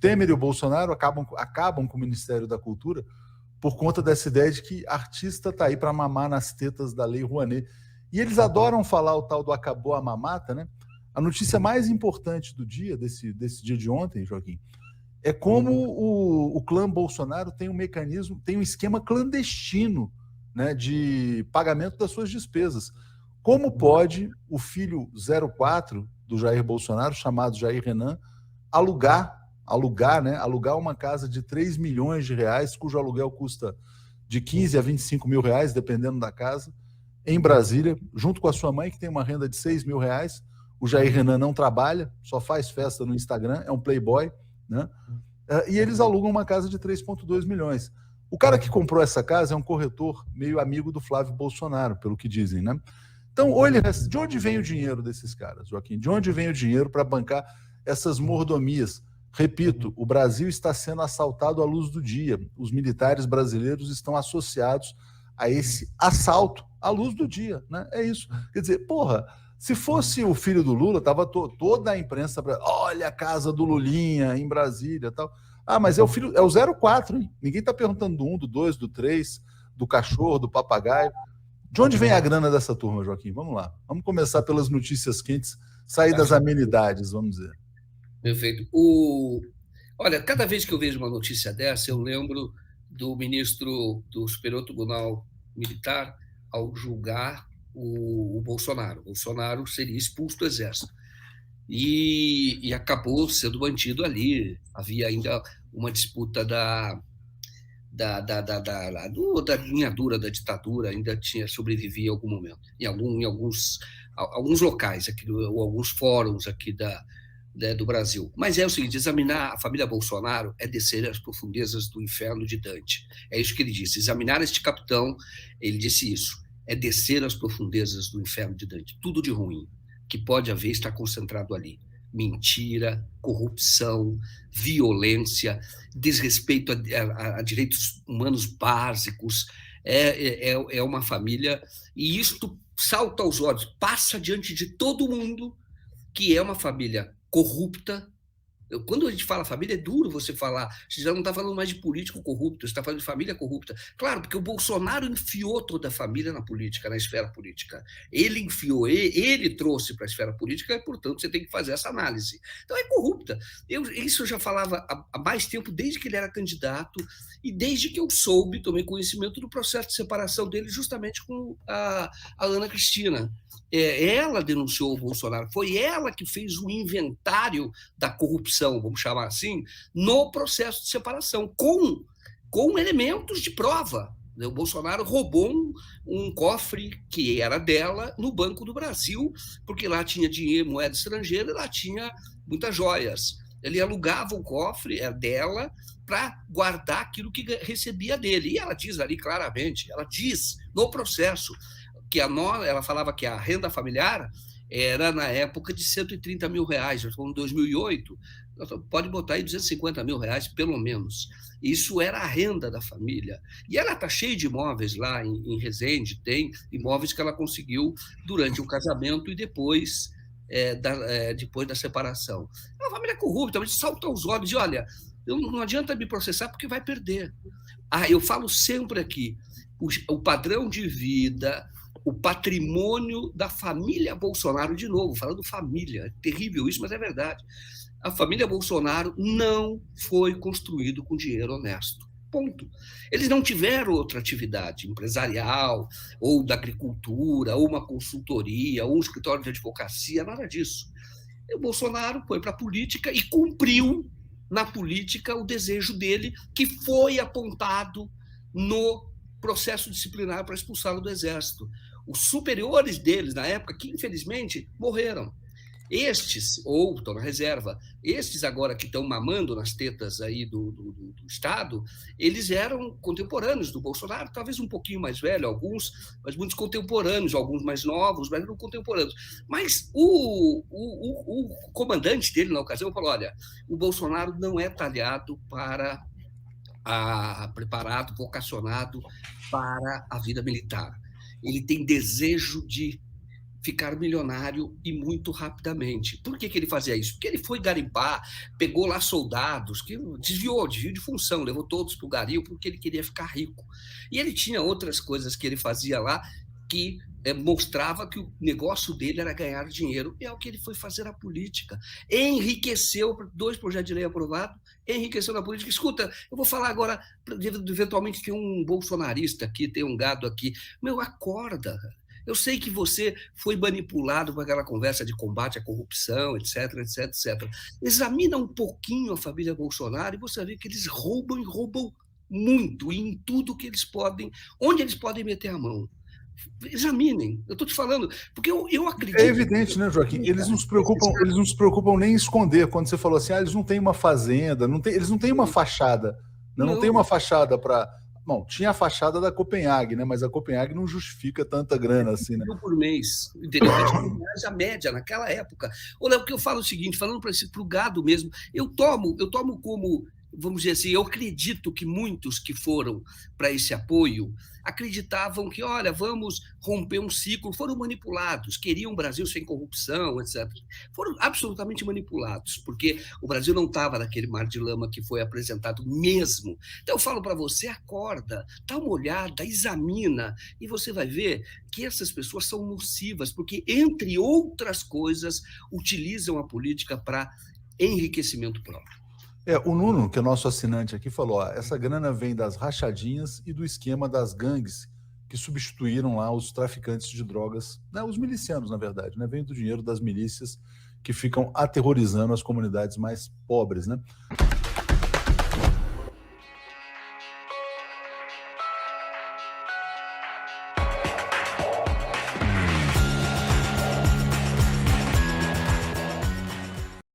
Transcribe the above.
Temer e o Bolsonaro acabam com o Ministério da Cultura por conta dessa ideia de que artista está aí para mamar nas tetas da Lei Rouanet. E eles adoram falar o tal do acabou a mamata, né? A notícia mais importante do dia, desse dia de ontem, Joaquim, é como o clã Bolsonaro tem um mecanismo, tem um esquema clandestino, né, de pagamento das suas despesas. Como pode o filho 04 do Jair Bolsonaro, chamado Jair Renan, alugar uma casa de 3 milhões de reais, cujo aluguel custa de 15 a 25 mil reais, dependendo da casa, em Brasília, junto com a sua mãe, que tem uma renda de 6 mil reais. O Jair Renan não trabalha, só faz festa no Instagram, é um playboy, né? E eles alugam uma casa de 3,2 milhões. O cara que comprou essa casa é um corretor meio amigo do Flávio Bolsonaro, pelo que dizem, né? Então, de onde vem o dinheiro desses caras, Joaquim? De onde vem o dinheiro para bancar essas mordomias? Repito, o Brasil está sendo assaltado à luz do dia. Os militares brasileiros estão associados a esse assalto à luz do dia, né? É isso. Quer dizer, porra, se fosse o filho do Lula, tava toda a imprensa, olha a casa do Lulinha em Brasília e tal. Ah, mas é o 04, hein? Ninguém está perguntando do 1, do 2, do 3, do cachorro, do papagaio. De onde vem a grana dessa turma, Joaquim? Vamos lá. Vamos começar pelas notícias quentes, sair das amenidades, vamos dizer. Perfeito. Olha, cada vez que eu vejo uma notícia dessa, eu lembro do ministro do Superior Tribunal Militar ao julgar o Bolsonaro. O Bolsonaro seria expulso do Exército. E acabou sendo mantido ali. Havia ainda uma disputa da linha dura da ditadura, ainda sobrevivia em algum momento, em alguns locais, aqui, ou alguns fóruns aqui do Brasil. Mas é o seguinte, examinar a família Bolsonaro é descer às profundezas do inferno de Dante. É isso que ele disse. Examinar este capitão, ele disse isso, é descer às profundezas do inferno de Dante. Tudo de ruim que pode haver está concentrado ali. Mentira, corrupção, violência, desrespeito a direitos humanos básicos. É uma família, e isto salta aos olhos, passa diante de todo mundo que é uma família corrupta. Quando a gente fala família, é duro você falar. Você já não está falando mais de político corrupto, você está falando de família corrupta. Claro, porque o Bolsonaro enfiou toda a família na política, na esfera política. Ele enfiou, ele trouxe para a esfera política, e, portanto, você tem que fazer essa análise. Então, é corrupta. Isso eu já falava há mais tempo, desde que ele era candidato, e desde que eu tomei conhecimento do processo de separação dele, justamente com a Ana Cristina. Ela denunciou o Bolsonaro, foi ela que fez o inventário da corrupção, vamos chamar assim, no processo de separação, com elementos de prova. O Bolsonaro roubou um cofre que era dela no Banco do Brasil, porque lá tinha dinheiro, moeda estrangeira, e lá tinha muitas joias. Ele alugava o cofre, era dela, para guardar aquilo que recebia dele. E ela diz ali claramente, ela diz no processo, que ela falava que a renda familiar era, na época, de 130 mil reais, em 2008, pode botar aí 250 mil reais, pelo menos. Isso era a renda da família. E ela está cheia de imóveis lá em Resende, tem imóveis que ela conseguiu durante o casamento e depois da separação. É uma família corrupta, mas salta aos olhos e, olha, não adianta me processar porque vai perder. Eu falo sempre aqui, o padrão de vida, o patrimônio da família Bolsonaro, de novo, falando família, é terrível isso, mas é verdade. A família Bolsonaro não foi construído com dinheiro honesto. Ponto. Eles não tiveram outra atividade empresarial, ou da agricultura, ou uma consultoria, ou um escritório de advocacia, nada disso. E o Bolsonaro foi para a política e cumpriu na política o desejo dele, que foi apontado no processo disciplinar para expulsá-lo do Exército. Os superiores deles, na época, que infelizmente morreram. Estes, ou estão na reserva, estes agora que estão mamando nas tetas aí do Estado, eles eram contemporâneos do Bolsonaro, talvez um pouquinho mais velho, alguns, mas muitos contemporâneos, alguns mais novos, mas eram contemporâneos. Mas o comandante dele, na ocasião, falou, olha, o Bolsonaro não é talhado para preparado, vocacionado para a vida militar. Ele tem desejo de ficar milionário e muito rapidamente. Por que ele fazia isso? Porque ele foi garimpar, pegou lá soldados, que desviou de função, levou todos para o garimpo porque ele queria ficar rico. E ele tinha outras coisas que ele fazia lá que mostrava que o negócio dele era ganhar dinheiro. E é o que ele foi fazer na política. Enriqueceu, 2 projetos de lei aprovados, enriqueceu na política. Escuta, eu vou falar agora, eventualmente tem um bolsonarista aqui, tem um gado aqui. Meu, acorda. Eu sei que você foi manipulado por aquela conversa de combate à corrupção, etc, etc, etc. Examina um pouquinho a família Bolsonaro e você vê que eles roubam e roubam muito, em tudo que eles podem, onde eles podem meter a mão. Examinem, eu estou te falando, porque eu acredito. É evidente, né, Joaquim? Eles não se preocupam nem em esconder. Quando você falou assim, eles não têm uma fazenda, eles não têm uma fachada. Não tem uma fachada para. Bom, tinha a fachada da Copenhague, né? Mas a Copenhague não justifica tanta grana assim, né? Por mês, entendeu? A média naquela época. Olha, o que eu falo é o seguinte, falando para o gado mesmo, eu tomo como, vamos dizer assim, eu acredito que muitos que foram para esse apoio acreditavam que, olha, vamos romper um ciclo, foram manipulados, queriam um Brasil sem corrupção, etc. Foram absolutamente manipulados, porque o Brasil não estava naquele mar de lama que foi apresentado mesmo. Então eu falo para você, acorda, dá uma olhada, examina, e você vai ver que essas pessoas são nocivas, porque, entre outras coisas, utilizam a política para enriquecimento próprio. O Nuno, que é nosso assinante aqui, falou: ó, essa grana vem das rachadinhas e do esquema das gangues que substituíram lá os traficantes de drogas, né, os milicianos, na verdade, né? Vem do dinheiro das milícias que ficam aterrorizando as comunidades mais pobres, né?